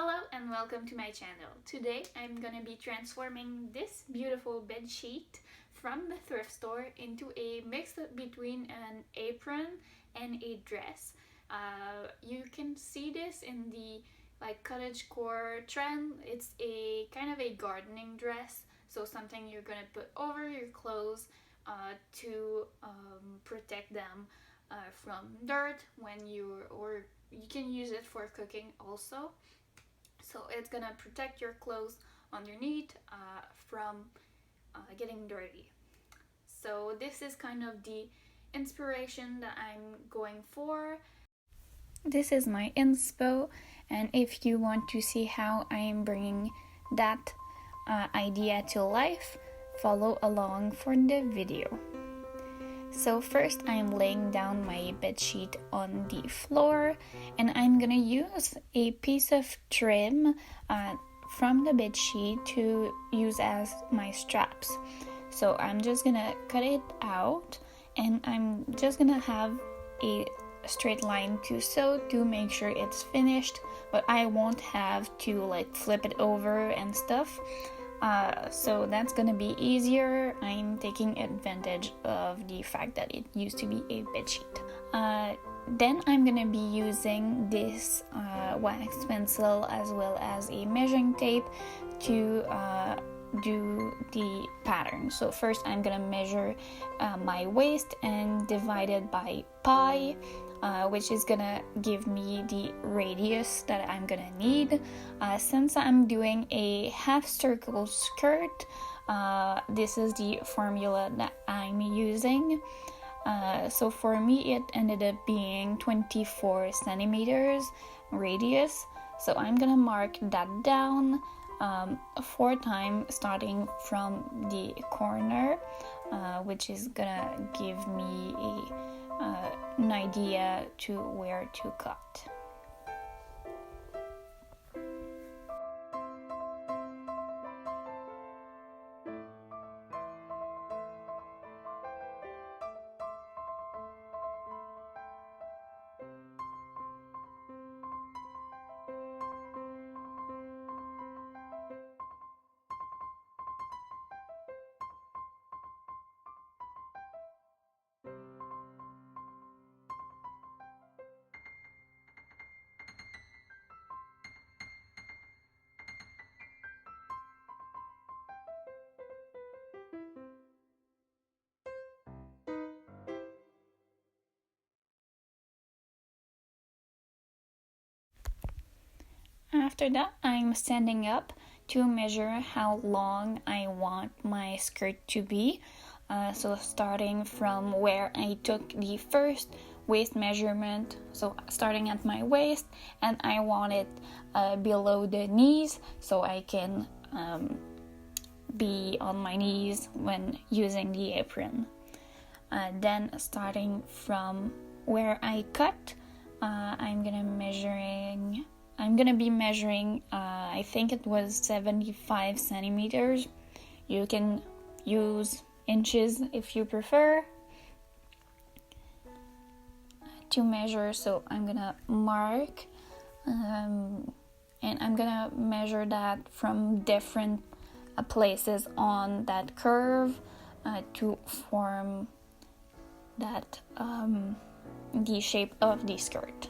Hello and welcome to my channel. Today I'm gonna be transforming this beautiful bed sheet from the thrift store into a mix between an apron and a dress. You can see this in the cottagecore trend. It's a kind of a gardening dress, so something you're gonna put over your clothes to protect them from dirt or you can use it for cooking also. So it's gonna protect your clothes underneath from getting dirty. So this is kind of the inspiration that I'm going for. This is my inspo, and if you want to see how I'm bringing that idea to life, follow along for the video. So first I'm laying down my bed sheet on the floor, and I'm gonna use a piece of trim from the bed sheet to use as my straps. So I'm just gonna cut it out, and I'm just gonna have a straight line to sew to make sure it's finished, but I won't have to flip it over and stuff. So that's gonna be easier. I'm taking advantage of the fact that it used to be a bed sheet. Then I'm gonna be using this wax pencil as well as a measuring tape to do the pattern. So first I'm gonna measure my waist and divide it by pi, which is gonna give me the radius that I'm gonna need. Since I'm doing a half circle skirt, this is the formula that I'm using. So for me it ended up being 24 centimeters radius. So I'm gonna mark that down 4 times starting from the corner, which is gonna give me an idea to where to cut. After that, I'm standing up to measure how long I want my skirt to be. So starting from where I took the first waist measurement, so starting at my waist, and I want it below the knees so I can be on my knees when using the apron. Then starting from where I cut, I'm gonna be measuring, I think it was 75 centimeters. You can use inches if you prefer to measure. So I'm gonna mark, and I'm gonna measure that from different places on that curve to form that the shape of the skirt.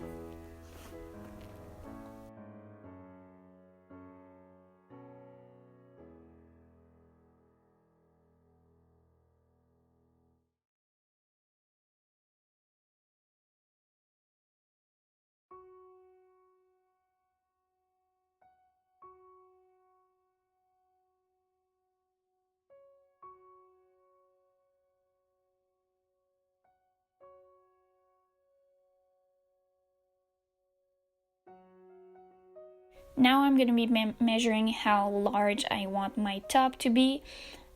Now I'm going to be measuring how large I want my top to be,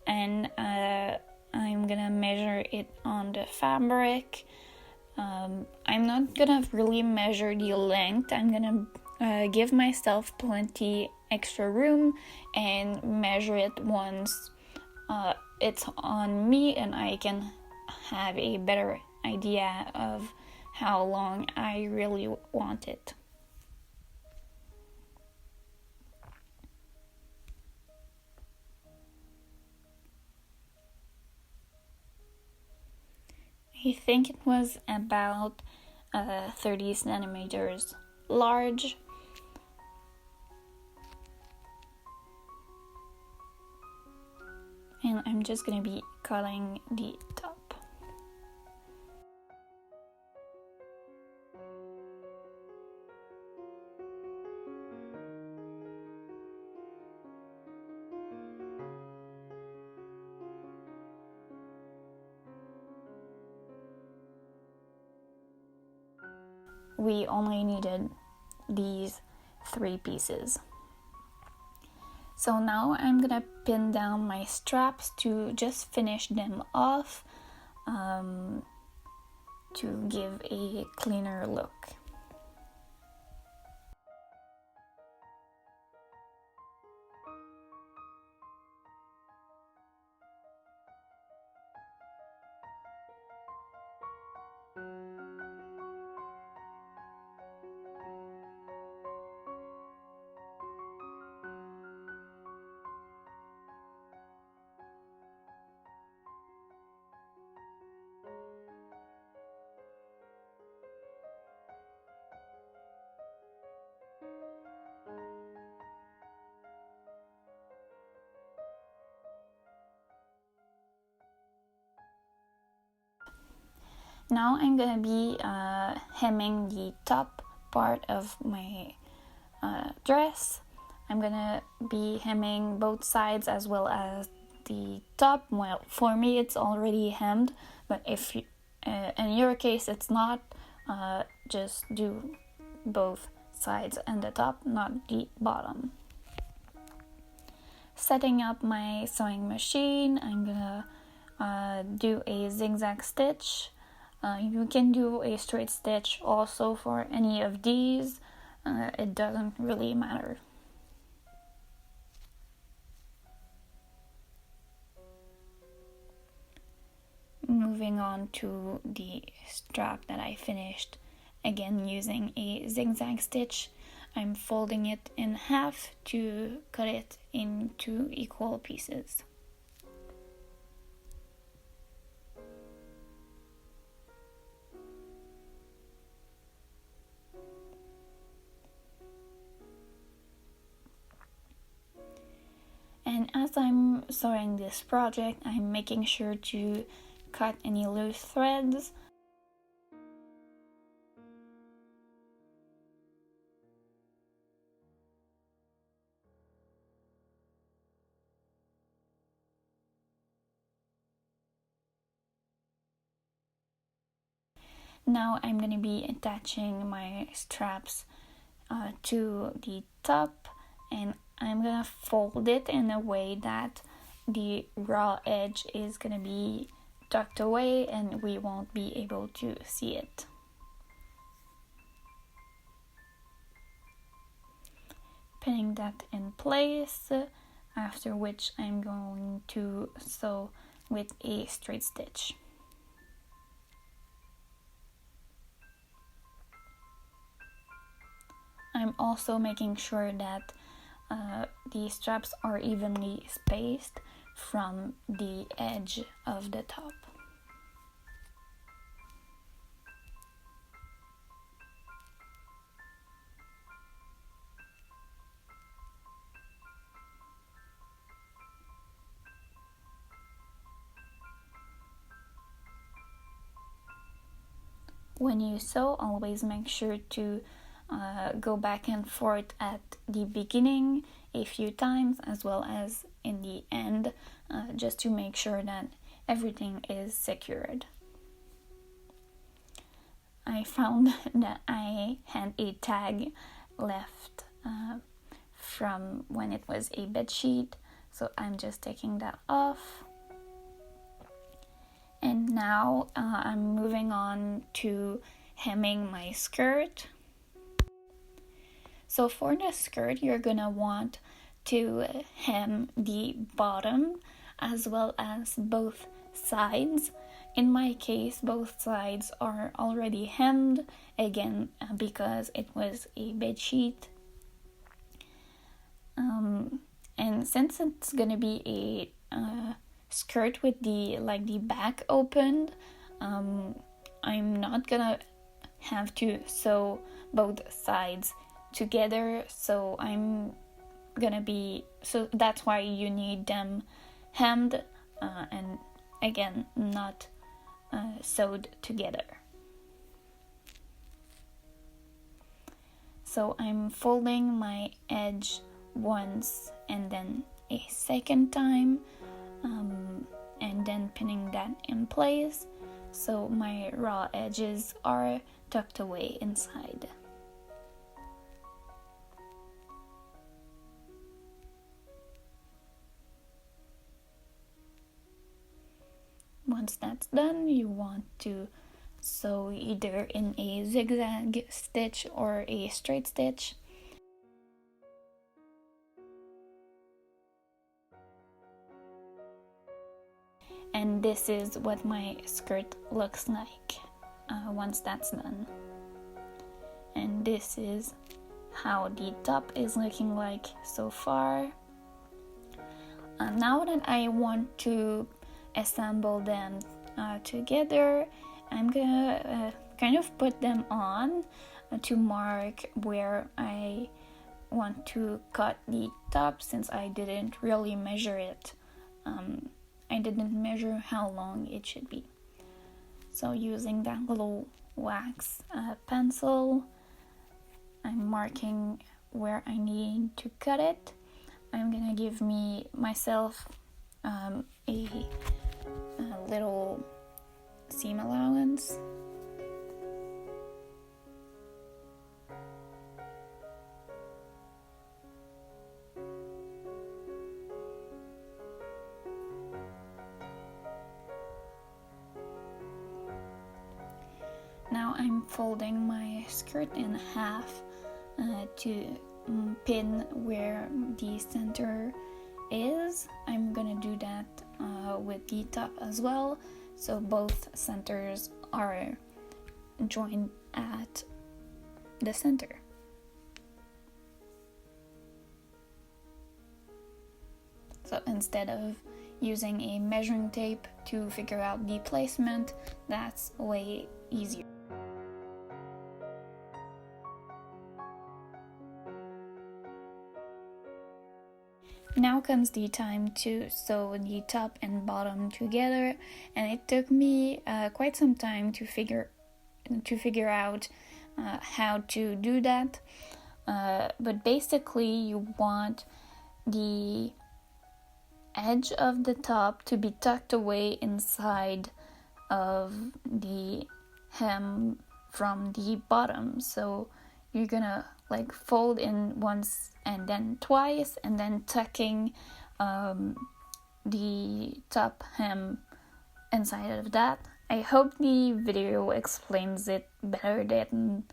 and I'm going to measure it on the fabric. I'm not going to really measure the length. I'm going to give myself plenty extra room and measure it once it's on me and I can have a better idea of how long I really want it. I think it was about 30 centimeters large. And I'm just gonna be cutting the top. We only needed these 3 pieces. So now I'm gonna pin down my straps to just finish them off to give a cleaner look. Now I'm gonna be hemming the top part of my dress. I'm gonna be hemming both sides as well as the top. Well, for me it's already hemmed, but if you, in your case it's not, just do both sides and the top, not the bottom. Setting up my sewing machine, I'm gonna do a zigzag stitch. You can do a straight stitch also for any of these. It doesn't really matter. Moving on to the strap that I finished, again using a zigzag stitch. I'm folding it in half to cut it into equal pieces. And as I'm sewing this project, I'm making sure to cut any loose threads. Now I'm going to be attaching my straps to the top, and I'm going to fold it in a way that the raw edge is going to be tucked away and we won't be able to see it. Pinning that in place, after which I'm going to sew with a straight stitch. I'm also making sure that the straps are evenly spaced from the edge of the top. When you sew, always make sure to go back and forth at the beginning a few times as well as in the end, just to make sure that everything is secured. I found that I had a tag left from when it was a bedsheet, so I'm just taking that off. And now I'm moving on to hemming my skirt. So for the skirt, you're gonna want to hem the bottom as well as both sides. In my case, both sides are already hemmed, again because it was a bedsheet. And since it's gonna be a skirt with the back opened, I'm not gonna have to sew both sides together, so that's why you need them hemmed and again not sewed together. So I'm folding my edge once and then a second time, and then pinning that in place so my raw edges are tucked away inside. Once that's done, you want to sew either in a zigzag stitch or a straight stitch. And this is what my skirt looks like once that's done. And this is how the top is looking like so far. Now that I want to assemble them together, I'm gonna kind of put them on to mark where I want to cut the top, since I didn't really measure it. I didn't measure how long it should be. So using that little wax pencil, I'm marking where I need to cut it. I'm gonna give myself a little seam allowance. Now I'm folding my skirt in half to pin where the center is. I'm gonna do that with the top as well, so both centers are joined at the center. So instead of using a measuring tape to figure out the placement, that's way easier. Now comes the time to sew the top and bottom together, and it took me quite some time to figure out how to do that. But basically, you want the edge of the top to be tucked away inside of the hem from the bottom. So you're gonna fold in once and then twice, and then tucking the top hem inside of that. I hope the video explains it better than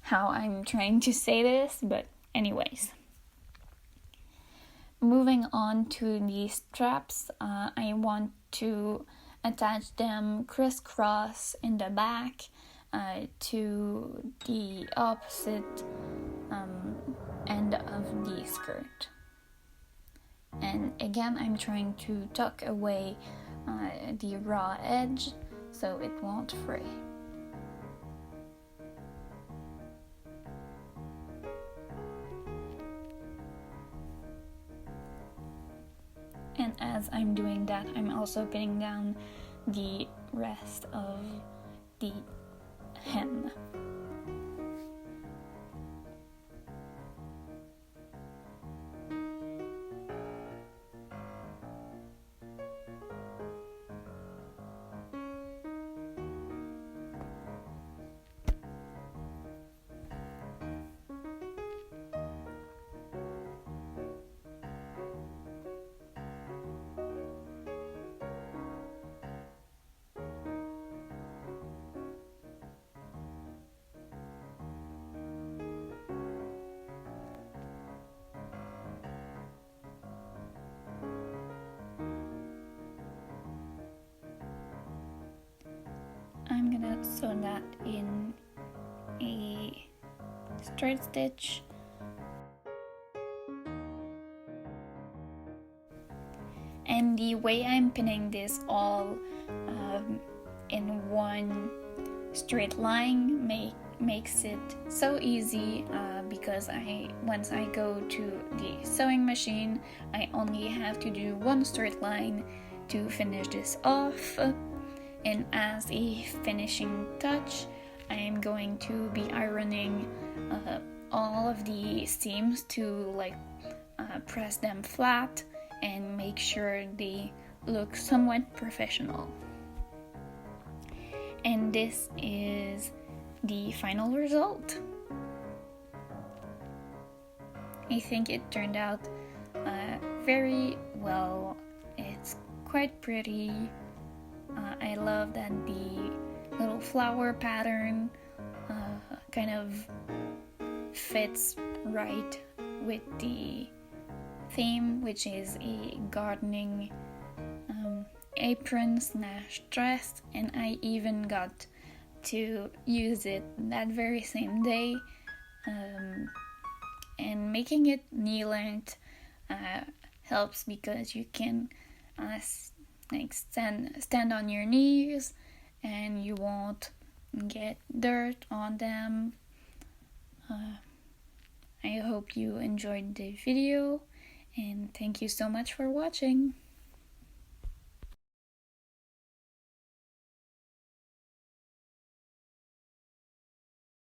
how I'm trying to say this, but anyways. Moving on to the straps, I want to attach them crisscross in the back to the opposite end of the skirt. And again, I'm trying to tuck away the raw edge so it won't fray. And as I'm doing that, I'm also pinning down the rest of the hem. I'm gonna sew that in a straight stitch. And the way I'm pinning this all in one straight line makes it so easy because once I go to the sewing machine, I only have to do one straight line to finish this off. And as a finishing touch, I am going to be ironing all of the seams to press them flat and make sure they look somewhat professional. And this is the final result. I think it turned out very well. It's quite pretty. I love that the little flower pattern kind of fits right with the theme, which is a gardening apron / dress, and I even got to use it that very same day. And making it knee length helps because you can stand on your knees and you won't get dirt on them. I hope you enjoyed the video, and thank you so much for watching.